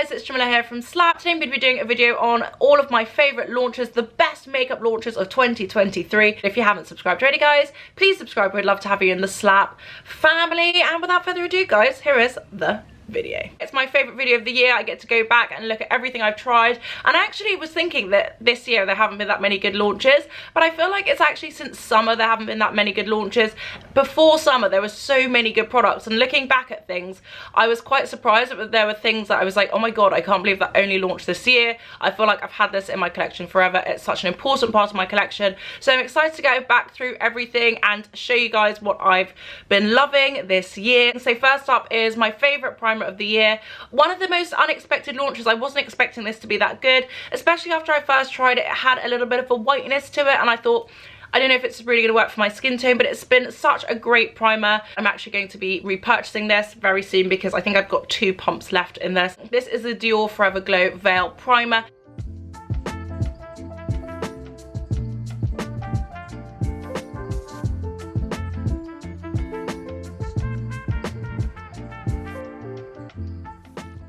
guys, it's Jamila here from Slapp. Today I'm going to be doing a video on all of my favourite launches, the best makeup launches of 2023. If you haven't subscribed already, guys, please subscribe. We'd love to have you in the Slapp family. And without further ado, guys, here is the video. It's my favourite video of the year. I get to go back and look at everything I've tried, and I actually was thinking that this year there haven't been that many good launches, but I feel like it's actually since summer there haven't been that many good launches. Before summer there were so many good products, and looking back at things I was quite surprised that there were things that I was like, oh my god, I can't believe that only launched this year. I feel like I've had this in my collection forever. It's such an important part of my collection, so I'm excited to go back through everything and show you guys what I've been loving this year. So first up is my favourite primer of the year. One of the most unexpected launches. I wasn't expecting this to be that good, especially after I first tried it. It had a little bit of a whiteness to it, and I thought, I don't know if it's really going to work for my skin tone, but it's been such a great primer. I'm actually going to be repurchasing this very soon because I think I've got 2 pumps left in this. This is the Dior Forever Glow Veil Primer.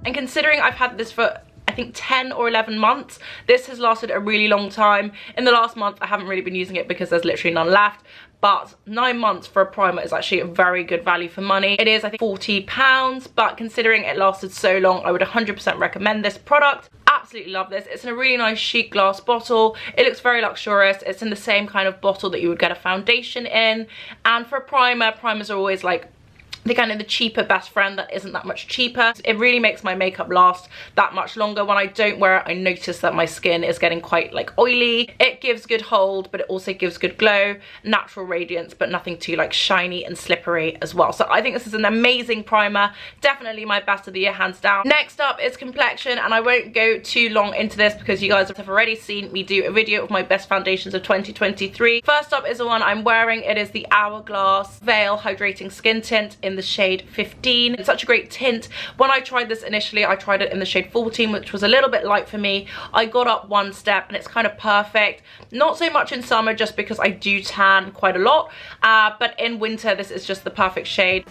And considering I've had this for I think 10 or 11 months, this has lasted a really long time. In the last month I haven't really been using it because there's literally none left, but 9 months for a primer is actually a very good value for money. It is, I think, £40, but considering it lasted so long, I would 100% recommend this product. Absolutely love this. It's in a really nice chic glass bottle. It looks very luxurious. It's in the same kind of bottle that you would get a foundation in, and for a primer, primers are always like the kind of the cheaper best friend that isn't that much cheaper. It really makes my makeup last that much longer. When I don't wear it, I notice that my skin is getting quite like oily. It gives good hold, but it also gives good glow, natural radiance, but nothing too like shiny and slippery as well. So I think this is an amazing primer. Definitely my best of the year, hands down. Next up is complexion, and I won't go too long into this because you guys have already seen me do a video of my best foundations of 2023. First up is the one I'm wearing. It is the Hourglass Veil Hydrating Skin Tint in the shade 15. It's such a great tint. When I tried this initially, I tried it in the shade 14, which was a little bit light for me. I got up 1 step and it's kind of perfect. Not so much in summer just because I do tan quite a lot, but in winter this is just the perfect shade.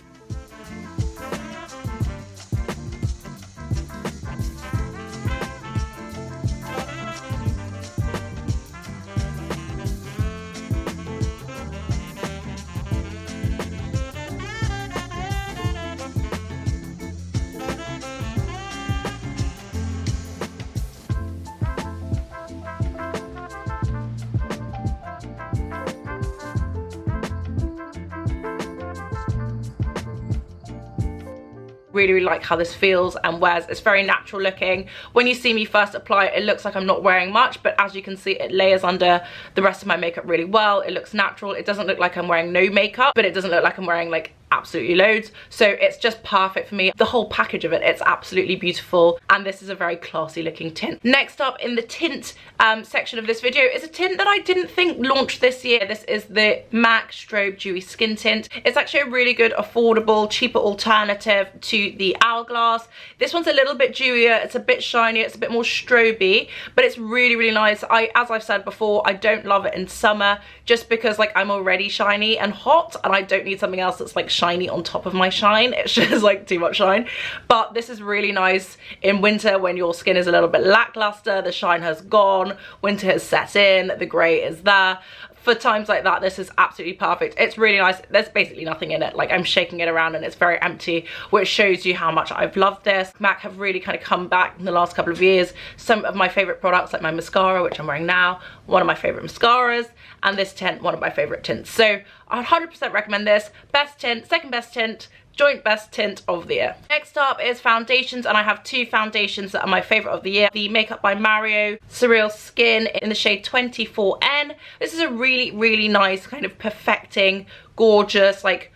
Really like how this feels and wears. It's very natural looking. When you see me first apply it, it looks like I'm not wearing much, but as you can see, it layers under the rest of my makeup really well. It looks natural. It doesn't look like I'm wearing no makeup, but it doesn't look like I'm wearing like absolutely loads. So it's just perfect for me. The whole package of it, it's absolutely beautiful, and this is a very classy looking tint. Next up in the tint section of this video is a tint that I didn't think launched this year. This is the MAC Strobe Dewy Skin Tint. It's actually a really good, affordable, cheaper alternative to the Hourglass. This one's a little bit dewier, it's a bit shinier, it's a bit more stroby, but it's really, really nice. As I've said before, I don't love it in summer just because like I'm already shiny and hot, and I don't need something else that's like shiny on top of my shine. It's just like too much shine. But this is really nice in winter when your skin is a little bit lackluster, the shine has gone, winter has set in, the grey is there. For times like that, this is absolutely perfect. It's really nice. There's basically nothing in it. Like, I'm shaking it around and it's very empty, which shows you how much I've loved this. MAC have really kind of come back in the last couple of years. Some of my favorite products, like my mascara, which I'm wearing now, one of my favorite mascaras, and this tint, one of my favorite tints. So I 100% recommend this. Best tint, second best tint, joint best tint of the year. Next up is foundations, and I have 2 foundations that are my favorite of the year. The Makeup by Mario Surreal Skin in the shade 24N. This is a really, really nice kind of perfecting, gorgeous, like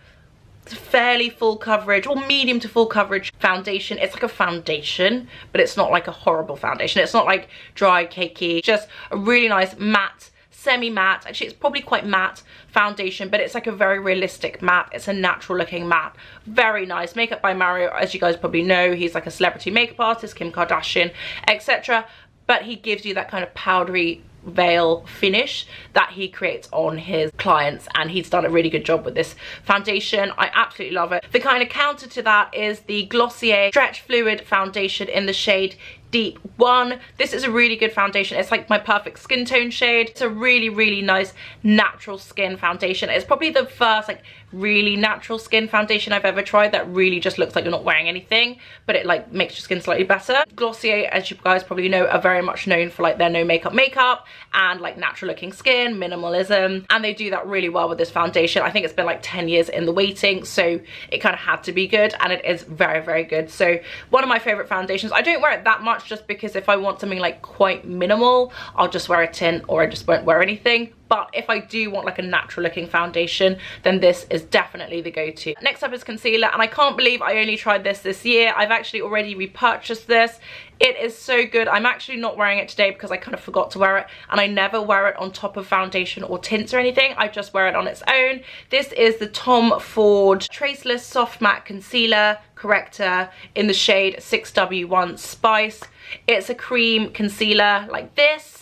fairly full coverage or medium to full coverage foundation. It's like a foundation, but it's not like a horrible foundation. It's not like dry, cakey, just a really nice matte, semi-matte, actually it's probably quite matte foundation, but it's like a very realistic matte. It's a natural looking matte. Very nice. Makeup by Mario, as you guys probably know, he's like a celebrity makeup artist, Kim Kardashian, etc. But he gives you that kind of powdery veil finish that he creates on his clients, and he's done a really good job with this foundation. I absolutely love it. The kind of counter to that is the Glossier Stretch Fluid Foundation in the shade Deep 1. This is a really good foundation. It's like my perfect skin tone shade. It's a really nice natural skin foundation. It's probably the first like really natural skin foundation I've ever tried that really just looks like you're not wearing anything, but it like makes your skin slightly better. Glossier, as you guys probably know, are very much known for like their no makeup and like natural looking skin, minimalism, and they do that really well with this foundation. I think it's been like 10 years in the waiting, so it kind of had to be good, and it is very good. So one of my favorite foundations. I don't wear it that much just because if I want something like quite minimal, I'll just wear a tint or I just won't wear anything. But if I do want like a natural looking foundation, then this is definitely the go-to. Next up is concealer, and I can't believe I only tried this year. I've actually already repurchased this. It is so good. I'm actually not wearing it today because I kind of forgot to wear it, and I never wear it on top of foundation or tints or anything. I just wear it on its own. This is the Tom Ford Traceless Soft Matte Concealer Corrector in the shade 6W1 Spice. It's a cream concealer like this.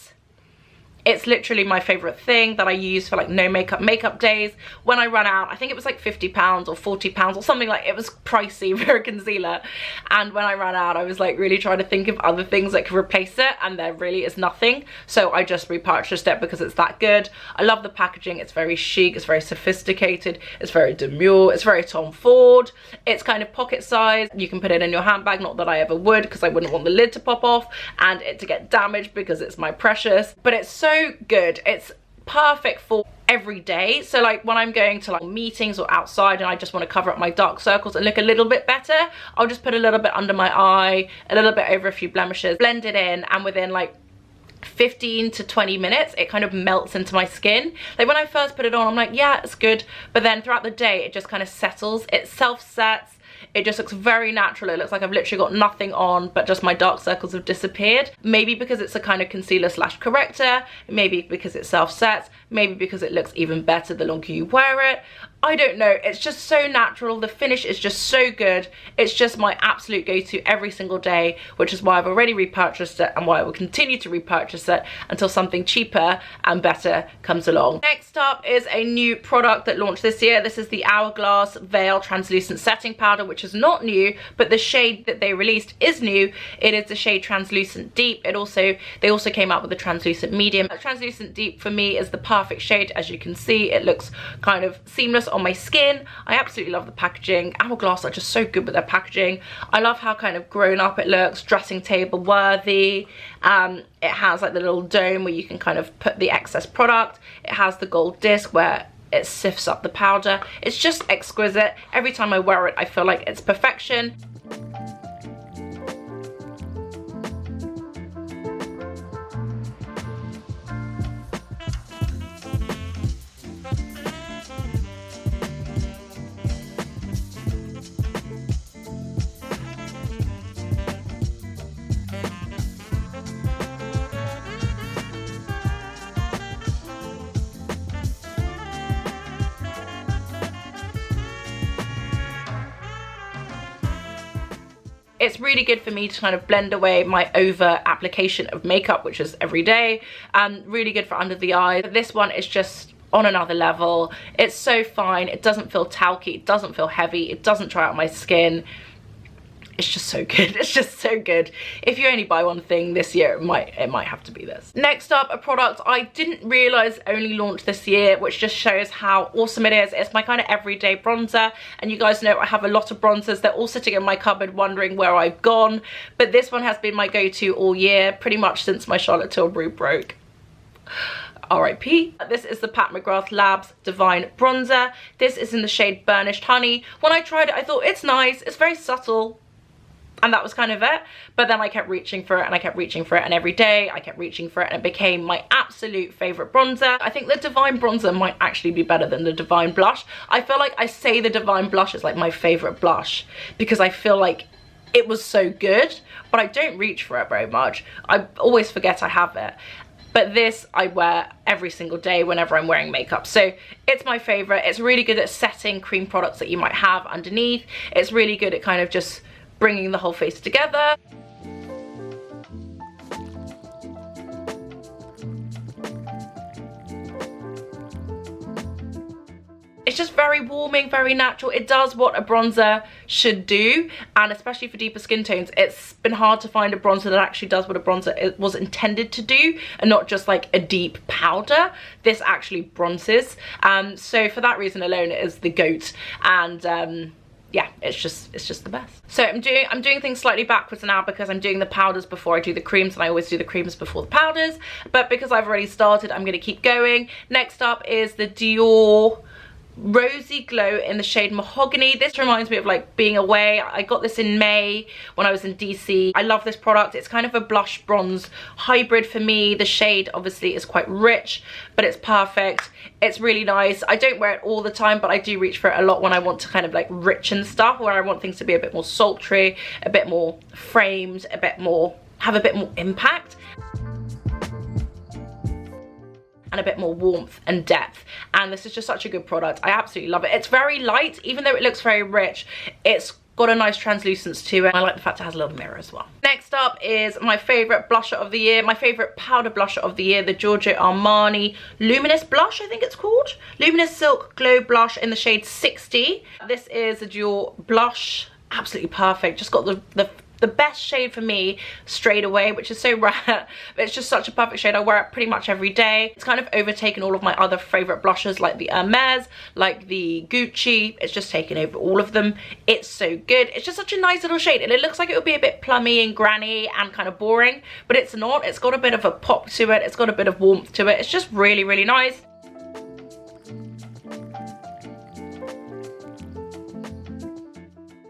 It's literally my favorite thing that I use for like no makeup days. When I run out, I think it was like £50 or £40 or something, like it was pricey for a concealer. And when I ran out, I was like really trying to think of other things that could replace it, and there really is nothing. So I just repurchased it because it's that good. I love the packaging. It's very chic, it's very sophisticated, it's very demure, it's very Tom Ford. It's kind of pocket size. You can put it in your handbag, not that I ever would because I wouldn't want the lid to pop off and it to get damaged because it's my precious. But it's so good. It's perfect for every day. So like when I'm going to like meetings or outside and I just want to cover up my dark circles and look a little bit better, I'll just put a little bit under my eye, a little bit over a few blemishes, blend it in, and within like 15 to 20 minutes it kind of melts into my skin. Like when I first put it on, I'm like, yeah, it's good, but then throughout the day it just kind of settles, it self-sets. It just looks very natural. It looks like I've literally got nothing on, but just my dark circles have disappeared. Maybe because it's a kind of concealer slash corrector, maybe because it self-sets, maybe because it looks even better the longer you wear it. I don't know, it's just so natural. The finish is just so good. It's just my absolute go-to every single day, which is why I've already repurchased it and why I will continue to repurchase it until something cheaper and better comes along. Next up is a new product that launched this year. This is the Hourglass Veil Translucent Setting Powder, which is not new, but the shade that they released is new. It is the shade Translucent Deep. They also came out with the Translucent Medium. Translucent Deep for me is the perfect shade. As you can see, it looks kind of seamless on my skin. I absolutely love the packaging. Hourglass are just so good with their packaging. I love how kind of grown up it looks, dressing table worthy. It has like the little dome where you can kind of put the excess product. It has the gold disc where it sifts up the powder. It's just exquisite. Every time I wear it, I feel like it's perfection. It's really good for me to kind of blend away my over application of makeup, which is every day. Really good for under the eye. But this one is just on another level. It's so fine. It doesn't feel talky. It doesn't feel heavy. It doesn't dry out my skin. It's just so good. It's just so good. If you only buy one thing this year, it might have to be this. Next up, a product I didn't realize only launched this year, which just shows how awesome it is. It's my kind of everyday bronzer, and you guys know I have a lot of bronzers. They're all sitting in my cupboard wondering where I've gone, but this one has been my go-to all year, pretty much since my Charlotte Tilbury broke. RIP. This is the Pat McGrath Labs Divine Bronzer. This is in the shade Burnished Honey. When I tried it, I thought it's nice, it's very subtle, and that was kind of it. But then I kept reaching for it and I kept reaching for it, and every day I kept reaching for it, and it became my absolute favorite bronzer. I think the Divine Bronzer might actually be better than the Divine Blush. I feel like I say the Divine Blush is like my favorite blush because I feel like it was so good, but I don't reach for it very much. I always forget I have it. But this I wear every single day whenever I'm wearing makeup. So it's my favorite. It's really good at setting cream products that you might have underneath. It's really good at kind of just bringing the whole face together. It's just very warming, very natural. It does what a bronzer should do, and especially for deeper skin tones, it's been hard to find a bronzer that actually does what a bronzer was intended to do, and not just like a deep powder. This actually bronzes, so for that reason alone it is the GOAT. And yeah, it's just the best. So I'm doing things slightly backwards now, because I'm doing the powders before I do the creams, and I always do the creams before the powders, but because I've already started, I'm going to keep going. Next up is the Dior Rosy Glow in the shade Mahogany. This reminds me of like being away. I got this in May when I was in DC. I love this product. It's kind of a blush bronze hybrid for me. The shade obviously is quite rich, but it's perfect. It's really nice. I don't wear it all the time, but I do reach for it a lot when I want to kind of like richen stuff, where I want things to be a bit more sultry, a bit more framed, have a bit more impact, and a bit more warmth and depth. And this is just such a good product. I absolutely love it. It's very light, even though it looks very rich. It's got a nice translucence to it. I like the fact it has a little mirror as well. Next up is my favorite blusher of the year, my favorite powder blusher of the year, the Giorgio Armani Luminous Blush, I think it's called. Luminous Silk Glow Blush in the shade 60. This is a dual blush, absolutely perfect. Just got the best shade for me straight away, which is so rare, but it's just such a perfect shade. I wear it pretty much every day. It's kind of overtaken all of my other favorite blushes, like the Hermes, like the Gucci. It's just taken over all of them. It's so good. It's just such a nice little shade, and it looks like it would be a bit plummy and granny and kind of boring, but it's not. It's got a bit of a pop to it. It's got a bit of warmth to it. It's just really, really nice.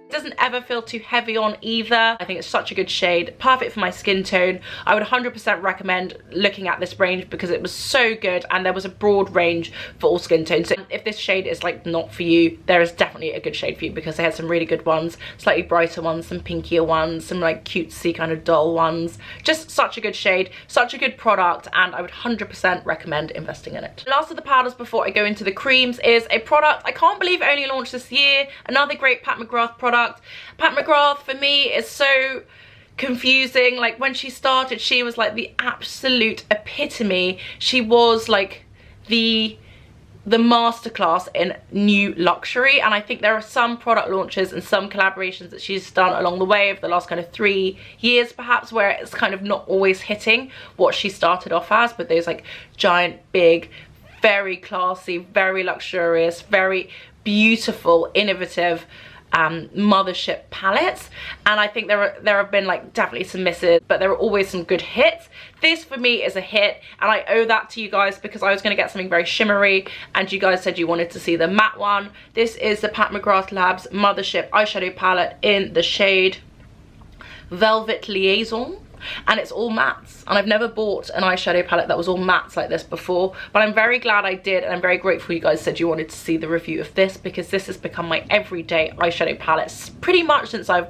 Doesn't ever feel too heavy on either. I think it's such a good shade, perfect for my skin tone. I would 100% recommend looking at this range, because it was so good, and there was a broad range for all skin tones. So if this shade is like not for you, there is definitely a good shade for you, because they had some really good ones, slightly brighter ones, some pinkier ones, some like cutesy kind of dull ones. Just such a good shade, such a good product, and I would 100% recommend investing in it. Last of the powders before I go into the creams is a product I can't believe it only launched this year. Another great Pat McGrath product. Pat McGrath for me is so confusing. Like when she started, she was like the absolute epitome. She was like the masterclass in new luxury, and I think there are some product launches and some collaborations that she's done along the way of the last kind of 3 years perhaps, where it's kind of not always hitting what she started off as, but those like giant, big, very classy, very luxurious, very beautiful, innovative mothership palettes. And I think there have been like definitely some misses, but there are always some good hits. This for me is a hit, and I owe that to you guys, because I was going to get something very shimmery and you guys said you wanted to see the matte one. This is the Pat McGrath Labs Mothership eyeshadow palette in the shade Velvet Liaison, and it's all mattes, and I've never bought an eyeshadow palette that was all mattes like this before, but I'm very glad I did, and I'm very grateful you guys said you wanted to see the review of this, because this has become my everyday eyeshadow palette pretty much since I've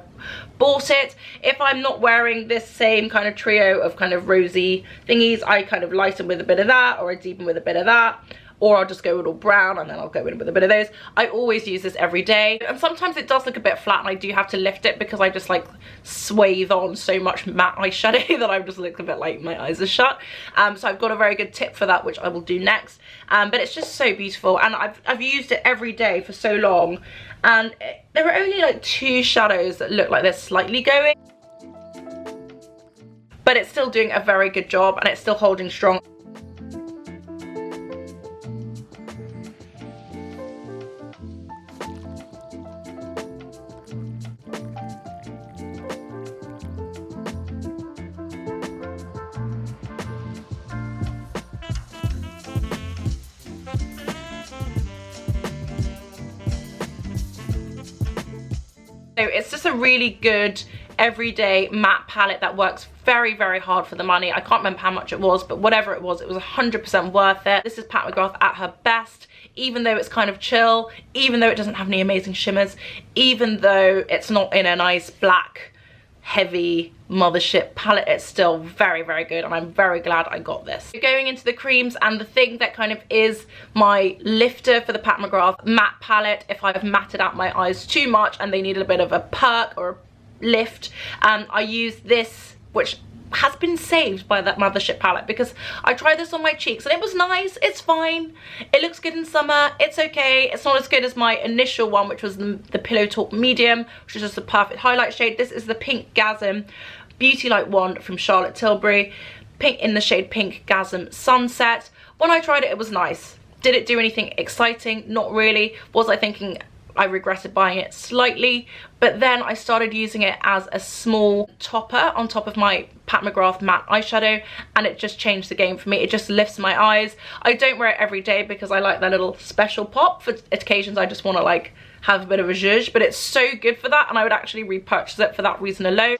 bought it. If I'm not wearing this same kind of trio of kind of rosy thingies, I kind of lighten with a bit of that, or I deepen with a bit of that, or I'll just go with all brown and then I'll go in with a bit of those. I always use this every day, and sometimes it does look a bit flat and I do have to lift it, because I just like swathe on so much matte eyeshadow that I just look a bit like my eyes are shut. So I've got a very good tip for that, which I will do next. But it's just so beautiful, and I've used it every day for so long, and there are only like 2 shadows that look like they're slightly going, but it's still doing a very good job, and it's still holding strong. So it's just a really good everyday matte palette that works very, very hard for the money. I can't remember how much it was, but whatever it was 100% worth it. This is Pat McGrath at her best, even though it's kind of chill, even though it doesn't have any amazing shimmers, even though it's not in a nice black heavy mothership palette. It's still very, very good, and I'm very glad I got this. Going into the creams, and the thing that kind of is my lifter for the Pat McGrath matte palette, if I've matted out my eyes too much and they need a bit of a perk or a lift, I use this, which has been saved by that Mothership palette, because I tried this on my cheeks and it was nice, it's fine, it looks good in summer, it's okay. It's not as good as my initial one, which was the Pillow Talk Medium, which is just the perfect highlight shade. This is the Pink Gasm Beauty Light Wand from Charlotte Tilbury, pink in the shade Pink Gasm Sunset. When I tried it, it was nice. Did it do anything exciting? Not really. Was I thinking I regretted buying it? Slightly. But then I started using it as a small topper on top of my Pat McGrath matte eyeshadow, and it just changed the game for me. It just lifts my eyes. I don't wear it every day because I like that little special pop. For occasions I just want to like have a bit of a zhuzh, but it's so good for that, and I would actually repurchase it for that reason alone.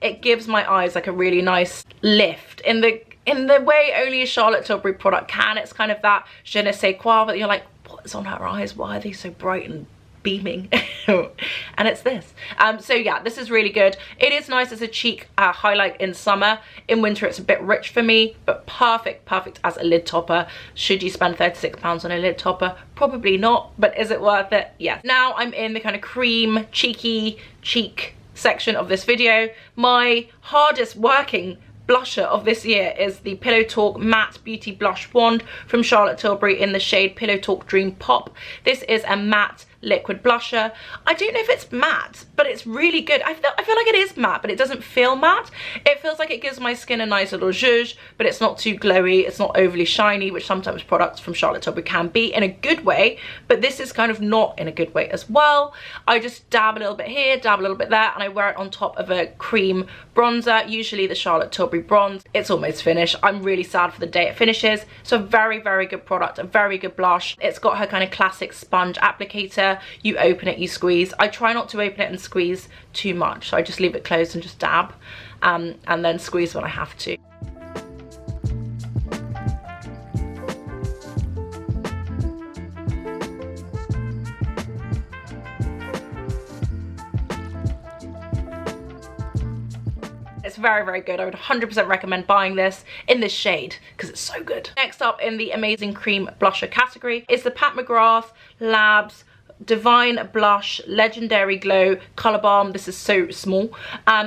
It gives my eyes like a really nice lift in the way only a Charlotte Tilbury product can. It's kind of that je ne sais quoi, but you're like, what is on her eyes? Why are they so bright and beaming? And it's this. So yeah, this is really good. It is nice as a cheek highlight in summer. In winter it's a bit rich for me, but perfect as a lid topper. Should you spend £36 on a lid topper? Probably not, but is it worth it? Yes. Now I'm in the kind of cream cheeky cheek section of this video. My hardest working blusher of this year is the Pillow Talk Matte Beauty Blush Wand from Charlotte Tilbury in the shade Pillow Talk Dream Pop. This is a matte liquid blusher. I don't know if it's matte, but it's really good. I feel like it is matte, but it doesn't feel matte. It feels like it gives my skin a nice little zhuzh, but it's not too glowy, it's not overly shiny, which sometimes products from Charlotte Tilbury can be in a good way, but this is kind of not in a good way as well. I just dab a little bit here, dab a little bit there, and I wear it on top of a cream bronzer, usually the Charlotte Tilbury bronze. It's almost finished. I'm really sad for the day it finishes. So a very good product, a very good blush. It's got her kind of classic sponge applicator. You open it, you squeeze. I try not to open it and squeeze too much, so I just leave it closed and just dab, and then squeeze when I have to. It's very good. I would 100% recommend buying this in this shade because it's so good. Next up in the amazing cream blusher category is the Pat McGrath Labs Divine Blush Legendary Glow Colour Balm. This is so small,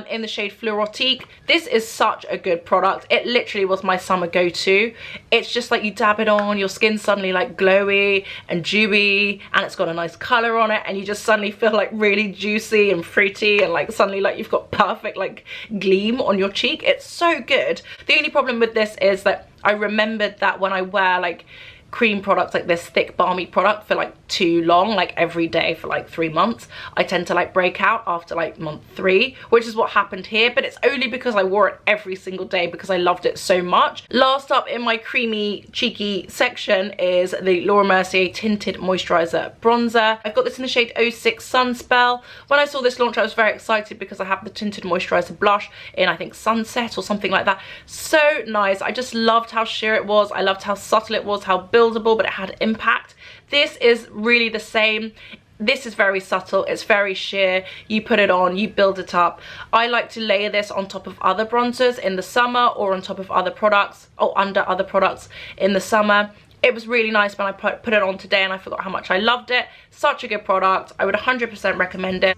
in the shade Fluorotique. This is such a good product. It literally was my summer go-to. It's just like you dab it on, your skin's suddenly like glowy and dewy, and it's got a nice colour on it, and you just suddenly feel like really juicy and fruity, and like suddenly like you've got perfect like gleam on your cheek. It's so good. The only problem with this is that I remembered that when I wear like cream products like this, thick balmy product, for like too long, like every day for like 3 months, I tend to like break out after like month 3, which is what happened here, but it's only because I wore it every single day because I loved it so much. Last up in my creamy cheeky section is the Laura Mercier Tinted Moisturizer Bronzer. I've got this in the shade 06 Sunspell. When I saw this launch I was very excited because I have the Tinted Moisturizer blush in, I think, Sunset or something like that. So nice. I just loved how sheer it was. I loved how subtle it was, how buildable, but it had impact. This is really the same. This is very subtle, it's very sheer. You put it on, you build it up. I like to layer this on top of other bronzers in the summer, or on top of other products, or under other products in the summer. It was really nice when I put it on today, and I forgot how much I loved it. Such a good product. I would 100% recommend it.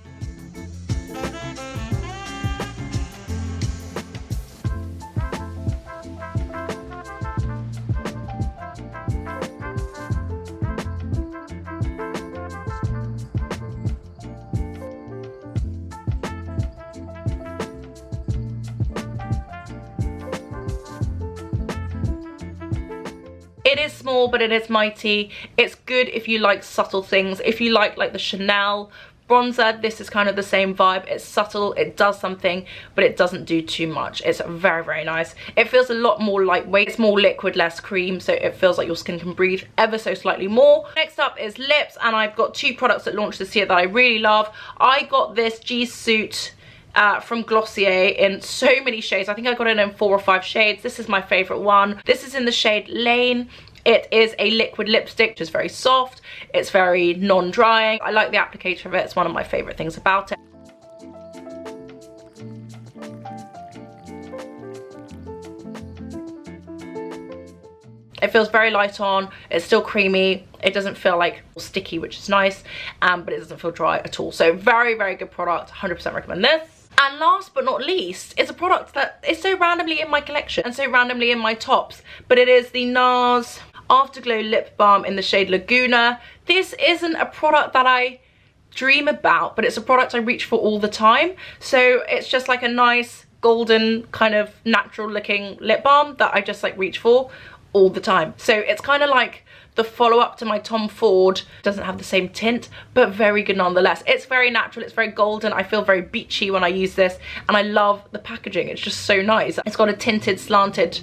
It is small, but it is mighty. It's good if you like subtle things. If you like the Chanel bronzer, this is kind of the same vibe. It's subtle, it does something, but it doesn't do too much. It's very nice. It feels a lot more lightweight. It's more liquid, less cream, so it feels like your skin can breathe ever so slightly more. Next up is lips, and I've got 2 products that launched this year that I really love. I got this G Suit from Glossier in so many shades. I think I got it in 4 or 5 shades. This is my favorite one. This is in the shade Lane. It is a liquid lipstick, which is very soft. It's very non-drying. I like the applicator of it. It's one of my favorite things about it. It feels very light on, it's still creamy, it doesn't feel like sticky, which is nice, but it doesn't feel dry at all. So very, very good product, 100% recommend this. And last but not least, it's a product that is so randomly in my collection and so randomly in my tops, but it is the NARS Afterglow Lip Balm in the shade Laguna. This isn't a product that I dream about, but it's a product I reach for all the time. So it's just like a nice golden kind of natural looking lip balm that I just like reach for all the time. So it's kind of like the follow-up to my Tom Ford. Doesn't have the same tint, but very good nonetheless. It's very natural, it's very golden. I feel very beachy when I use this, and I love the packaging. It's just so nice. It's got a tinted, slanted,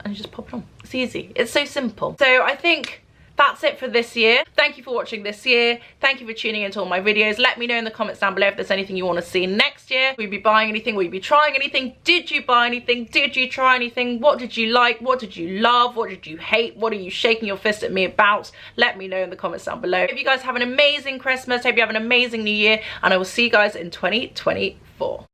and you just pop it on. It's easy. It's so simple. So I think that's it for this year. Thank you for watching this year. Thank you for tuning into all my videos. Let me know in the comments down below if there's anything you want to see next year. Will you be buying anything? Will you be trying anything? Did you buy anything? Did you try anything? What did you like? What did you love? What did you hate? What are you shaking your fist at me about? Let me know in the comments down below. Hope you guys have an amazing Christmas. Hope you have an amazing New Year, and I will see you guys in 2024.